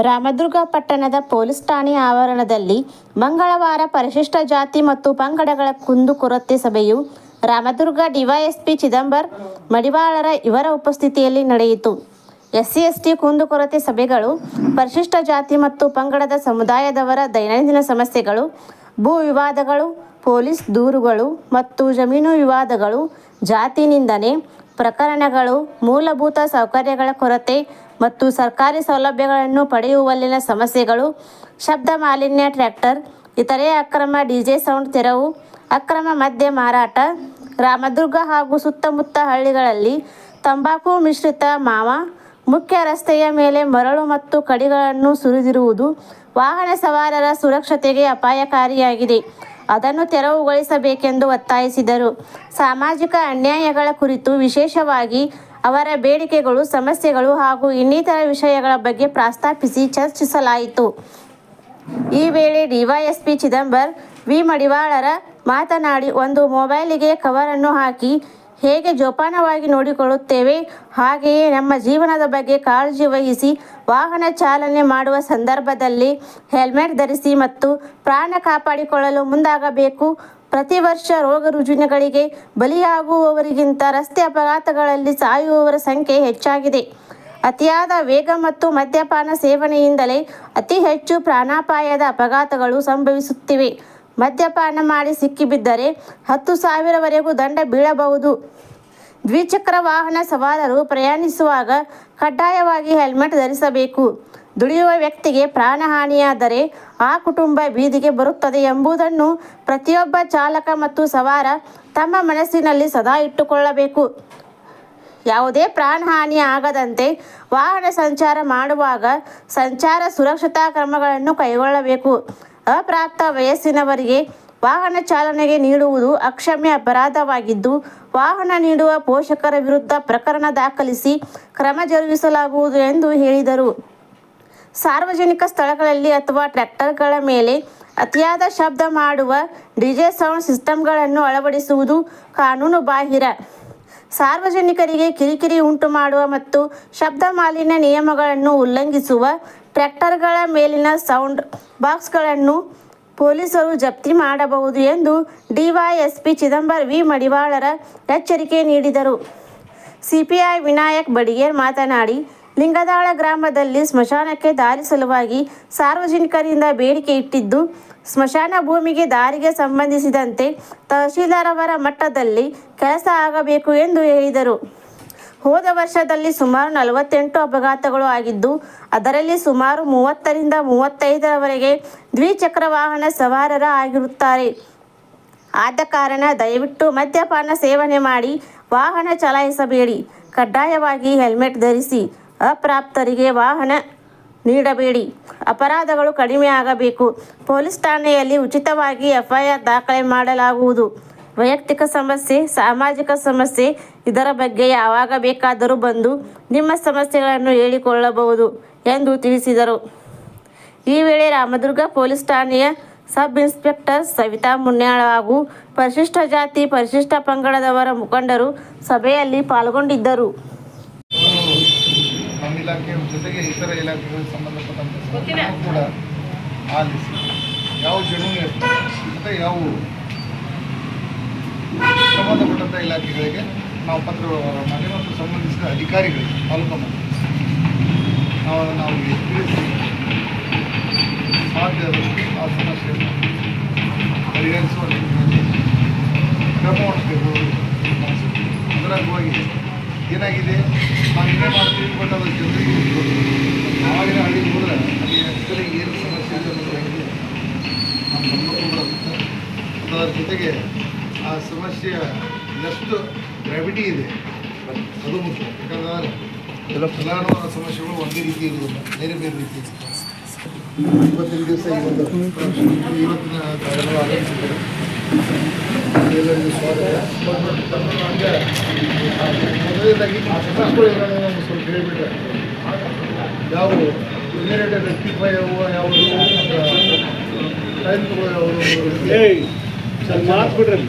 ರಾಮದುರ್ಗ ಪಟ್ಟಣದ ಪೊಲೀಸ್ ಠಾಣೆ ಆವರಣದಲ್ಲಿ ಮಂಗಳವಾರ ಪರಿಶಿಷ್ಟ ಜಾತಿ ಮತ್ತು ಪಂಗಡಗಳ ಕುಂದುಕೊರತೆ ಸಭೆಯು ರಾಮದುರ್ಗ ಡಿವೈಎಸ್ಪಿ ಚಿದಂಬರ್ ಮಡಿವಾಳರ ಇವರ ಉಪಸ್ಥಿತಿಯಲ್ಲಿ ನಡೆಯಿತು. SC/ST ಕುಂದುಕೊರತೆ ಸಭೆಗಳು ಪರಿಶಿಷ್ಟ ಜಾತಿ ಮತ್ತು ಪಂಗಡದ ಸಮುದಾಯದವರ ದೈನಂದಿನ ಸಮಸ್ಯೆಗಳು, ಭೂ ವಿವಾದಗಳು, ಪೊಲೀಸ್ ದೂರುಗಳು ಮತ್ತು ಜಮೀನು ವಿವಾದಗಳು, ಜಾತಿ ನಿಂದನೆ ಪ್ರಕರಣಗಳು, ಮೂಲಭೂತ ಸೌಕರ್ಯಗಳ ಕೊರತೆ ಮತ್ತು ಸರ್ಕಾರಿ ಸೌಲಭ್ಯಗಳನ್ನು ಪಡೆಯುವಲ್ಲಿನ ಸಮಸ್ಯೆಗಳು, ಶಬ್ದ ಮಾಲಿನ್ಯ, ಟ್ರ್ಯಾಕ್ಟರ್, ಇತರೆ ಅಕ್ರಮ DJ ಸೌಂಡ್ ತೆರವು, ಅಕ್ರಮ ಮದ್ಯ ಮಾರಾಟ, ರಾಮದುರ್ಗ ಹಾಗೂ ಸುತ್ತಮುತ್ತ ಹಳ್ಳಿಗಳಲ್ಲಿ ತಂಬಾಕು ಮಿಶ್ರಿತ ಮಾವ, ಮುಖ್ಯ ರಸ್ತೆಯ ಮೇಲೆ ಮರಳು ಮತ್ತು ಕಡಿಗಳನ್ನು ಸುರಿದಿರುವುದು ವಾಹನ ಸವಾರರ ಸುರಕ್ಷತೆಗೆ ಅಪಾಯಕಾರಿಯಾಗಿದೆ. ಅದನ್ನು ತೆರವುಗೊಳಿಸಬೇಕೆಂದು ಒತ್ತಾಯಿಸಿದರು. ಸಾಮಾಜಿಕ ಅನ್ಯಾಯಗಳ ಕುರಿತು ವಿಶೇಷವಾಗಿ ಅವರ ಬೇಡಿಕೆಗಳು, ಸಮಸ್ಯೆಗಳು ಹಾಗೂ ಇನ್ನಿತರ ವಿಷಯಗಳ ಬಗ್ಗೆ ಪ್ರಸ್ತಾಪಿಸಿ ಚರ್ಚಿಸಲಾಯಿತು. ಈ ವೇಳೆ ಡಿವೈಎಸ್ಪಿ ಚಿದಂಬರ್ ವಿ. ಮಡಿವಾಳರ ಮಾತನಾಡಿ, ಒಂದು ಮೊಬೈಲಿಗೆ ಕವರನ್ನು ಹಾಕಿ ಹೇಗೆ ಜೋಪಾನವಾಗಿ ನೋಡಿಕೊಳ್ಳುತ್ತೇವೆ, ಹಾಗೆಯೇ ನಮ್ಮ ಜೀವನದ ಬಗ್ಗೆ ಕಾಳಜಿ ವಹಿಸಿ ವಾಹನ ಚಾಲನೆ ಮಾಡುವ ಸಂದರ್ಭದಲ್ಲಿ ಹೆಲ್ಮೆಟ್ ಧರಿಸಿ ಮತ್ತು ಪ್ರಾಣ ಕಾಪಾಡಿಕೊಳ್ಳಲು ಮುಂದಾಗಬೇಕು. ಪ್ರತಿ ವರ್ಷ ರೋಗ ರುಜಿನಗಳಿಗೆ ಬಲಿಯಾಗುವವರಿಗಿಂತ ರಸ್ತೆ ಅಪಘಾತಗಳಲ್ಲಿ ಸಾಯುವವರ ಸಂಖ್ಯೆ ಹೆಚ್ಚಾಗಿದೆ. ಅತಿಯಾದ ವೇಗ ಮತ್ತು ಮದ್ಯಪಾನ ಸೇವನೆಯಿಂದಲೇ ಅತಿ ಹೆಚ್ಚು ಪ್ರಾಣಾಪಾಯದ ಅಪಘಾತಗಳು ಸಂಭವಿಸುತ್ತಿವೆ. ಮದ್ಯಪಾನ ಮಾಡಿ ಸಿಕ್ಕಿಬಿದ್ದರೆ 10,000ವರೆಗೂ ದಂಡ ಬೀಳಬಹುದು. ದ್ವಿಚಕ್ರ ವಾಹನ ಸವಾರರು ಪ್ರಯಾಣಿಸುವಾಗ ಕಡ್ಡಾಯವಾಗಿ ಹೆಲ್ಮೆಟ್ ಧರಿಸಬೇಕು. ದುಡಿಯುವ ವ್ಯಕ್ತಿಗೆ ಪ್ರಾಣಹಾನಿಯಾದರೆ ಆ ಕುಟುಂಬ ಬೀದಿಗೆ ಬರುತ್ತದೆ ಎಂಬುದನ್ನು ಪ್ರತಿಯೊಬ್ಬ ಚಾಲಕ ಮತ್ತು ಸವಾರ ತಮ್ಮ ಮನಸ್ಸಿನಲ್ಲಿ ಸದಾ ಇಟ್ಟುಕೊಳ್ಳಬೇಕು. ಯಾವುದೇ ಪ್ರಾಣಹಾನಿ ಆಗದಂತೆ ವಾಹನ ಸಂಚಾರ ಮಾಡುವಾಗ ಸಂಚಾರ ಸುರಕ್ಷತಾ ಕ್ರಮಗಳನ್ನು ಕೈಗೊಳ್ಳಬೇಕು. ಅಪ್ರಾಪ್ತ ವಯಸ್ಸಿನವರಿಗೆ ವಾಹನ ಚಾಲನೆಗೆ ನೀಡುವುದು ಅಕ್ಷಮ್ಯ ಅಪರಾಧವಾಗಿದ್ದು, ವಾಹನ ನೀಡುವ ಪೋಷಕರ ವಿರುದ್ಧ ಪ್ರಕರಣ ದಾಖಲಿಸಿ ಕ್ರಮ ಜರುಗಿಸಲಾಗುವುದು ಎಂದು ಹೇಳಿದರು. ಸಾರ್ವಜನಿಕ ಸ್ಥಳಗಳಲ್ಲಿ ಅಥವಾ ಟ್ರ್ಯಾಕ್ಟರ್ಗಳ ಮೇಲೆ ಅತಿಯಾದ ಶಬ್ದ ಮಾಡುವ DJ ಸೌಂಡ್ ಸಿಸ್ಟಮ್ಗಳನ್ನು ಅಳವಡಿಸುವುದು ಕಾನೂನು ಬಾಹಿರ. ಸಾರ್ವಜನಿಕರಿಗೆ ಕಿರಿಕಿರಿ ಉಂಟು ಮಾಡುವ ಮತ್ತು ಶಬ್ದ ಮಾಲಿನ್ಯ ನಿಯಮಗಳನ್ನು ಉಲ್ಲಂಘಿಸುವ ಟ್ರ್ಯಾಕ್ಟರ್ಗಳ ಮೇಲಿನ ಸೌಂಡ್ ಬಾಕ್ಸ್ಗಳನ್ನು ಪೊಲೀಸರು ಜಪ್ತಿ ಮಾಡಬಹುದು ಎಂದು ಡಿವೈಎಸ್ಪಿ ಚಿದಂಬರ್ ವಿ. ಮಡಿವಾಳರ ಎಚ್ಚರಿಕೆ ನೀಡಿದರು. CPI ವಿನಾಯಕ್ ಬಡಿಗೇರ್ ಮಾತನಾಡಿ, ಲಿಂಗದಾಳ ಗ್ರಾಮದಲ್ಲಿ ಸ್ಮಶಾನಕ್ಕೆ ದಾರಿ ಸಲುವಾಗಿ ಸಾರ್ವಜನಿಕರಿಂದ ಬೇಡಿಕೆ ಇಟ್ಟಿದ್ದು, ಸ್ಮಶಾನ ಭೂಮಿಗೆ ದಾರಿಗೆ ಸಂಬಂಧಿಸಿದಂತೆ ತಹಶೀಲ್ದಾರ್ ಅವರ ಮಟ್ಟದಲ್ಲಿ ಕೆಲಸ ಆಗಬೇಕು ಎಂದು ಹೇಳಿದರು. ಹೋದ ವರ್ಷದಲ್ಲಿ ಸುಮಾರು 48 ಅಪಘಾತಗಳು ಆಗಿದ್ದು, ಅದರಲ್ಲಿ ಸುಮಾರು 30ರಿಂದ 35ರವರೆಗೆ ದ್ವಿಚಕ್ರ ವಾಹನ ಸವಾರರ ಆಗಿರುತ್ತಾರೆ. ಆದ ಕಾರಣ ದಯವಿಟ್ಟು ಮದ್ಯಪಾನ ಸೇವನೆ ಮಾಡಿ ವಾಹನ ಚಲಾಯಿಸಬೇಡಿ. ಕಡ್ಡಾಯವಾಗಿ ಹೆಲ್ಮೆಟ್ ಧರಿಸಿ. ಅಪ್ರಾಪ್ತರಿಗೆ ವಾಹನ ನೀಡಬೇಡಿ. ಅಪರಾಧಗಳು ಕಡಿಮೆ ಆಗಬೇಕು. ಪೊಲೀಸ್ ಠಾಣೆಯಲ್ಲಿ ಉಚಿತವಾಗಿ FIR ದಾಖಲೆ ಮಾಡಲಾಗುವುದು. ವೈಯಕ್ತಿಕ ಸಮಸ್ಯೆ, ಸಾಮಾಜಿಕ ಸಮಸ್ಯೆ, ಇದರ ಬಗ್ಗೆ ಯಾವಾಗ ಬೇಕಾದರೂ ಬಂದು ನಿಮ್ಮ ಸಮಸ್ಯೆಗಳನ್ನು ಹೇಳಿಕೊಳ್ಳಬಹುದು ಎಂದು ತಿಳಿಸಿದರು. ಈ ವೇಳೆ ರಾಮದುರ್ಗ ಪೊಲೀಸ್ ಠಾಣೆಯ ಸಬ್ ಇನ್ಸ್ಪೆಕ್ಟರ್ ಸವಿತಾ ಮುನ್ಯಾಳ ಹಾಗೂ ಪರಿಶಿಷ್ಟ ಜಾತಿ, ಪರಿಶಿಷ್ಟ ಪಂಗಡದವರ ಮುಖಂಡರು ಸಭೆಯಲ್ಲಿ ಪಾಲ್ಗೊಂಡಿದ್ದರು. ನಮ್ಮ ಇಲಾಖೆಯ ಜೊತೆಗೆ ಇತರ ಇಲಾಖೆಗಳಿಗೆ ಸಂಬಂಧಪಟ್ಟಂತೆ ಕೂಡ ಆಲಿಸಿ ಯಾವ ಜಮೀನು ಇರ್ತದೆ ಮತ್ತು ಯಾವ ಸಂಬಂಧಪಟ್ಟಂಥ ಇಲಾಖೆಗಳಿಗೆ ನಾವು ಪತ್ರವ್ಯವಹಾರ ಮಾಡಿ ಮತ್ತು ಸಂಬಂಧಿಸಿದ ಅಧಿಕಾರಿಗಳಿಗೆ ತಾಲೂಕು ನಾವು ತಿಳಿಸಿ ಸಾಧ್ಯದಷ್ಟು ಆ ಸಮಸ್ಯೆಯನ್ನು ಪರಿಹರಿಸುವ ನಿಟ್ಟಿನಲ್ಲಿ ಕ್ರಮವನ್ನು ಕೈಗೊಳ್ಳಲು ಅದರ ಅಂಗವಾಗಿ ಏನಾಗಿದೆ, ನಾವು ಇನ್ನೇ ಮಾಡ್ತೀವಿ ಬಟ್ ಅದು ಜನರಿಗೆ ಆವಾಗಿನ ಹಳ್ಳಿಗೆ ಹೋದರೆ ಅಲ್ಲಿ ಆ್ಯಕ್ಚುಲಿ ಏನು ಸಮಸ್ಯೆ ಇದೆ ಅನ್ನೋದಾಗಿದೆ ನಮ್ಮ ಗಮನಕ್ಕೂ ಬರುತ್ತೆ. ಅದರ ಜೊತೆಗೆ ಆ ಸಮಸ್ಯೆಯ ಎಷ್ಟು ಗ್ರಾವಿಟಿ ಇದೆ ಅದು ಮುಖ್ಯ. ಯಾಕಂದರೆ ಫಲಾನುಭವ ಸಮಸ್ಯೆಗಳು ಒಂದೇ ರೀತಿ ಇರುವುದಿಲ್ಲ, ಬೇರೆ ಬೇರೆ ರೀತಿ ಇರುತ್ತೆ. ಇವತ್ತಿನ ದಿವಸ ಇವತ್ತಿನ ಕಾರ್ಯಕ್ರಮ ಆಗಮಿಸಿದ್ದಾರೆ. ಎಲ್ಲರಿಗೂ ಸ್ವಾಗತ. ಮೊದಲನೇದಾಗಿ ಸಮಸ್ಯೆಗಳು ಏನಾದರೂ ಸ್ವಲ್ಪ ಹೇಳಿಬಿಟ್ರೆ ಯಾವ ಇಮಿಡಿಯೇಟ್ ರೆಕ್ಟಿಫೈ ಯಾವುದು ಟೈಮ್ ತಗೋ ಯಾವುದು ಮಾತು ಬಿಡ್ರಿ.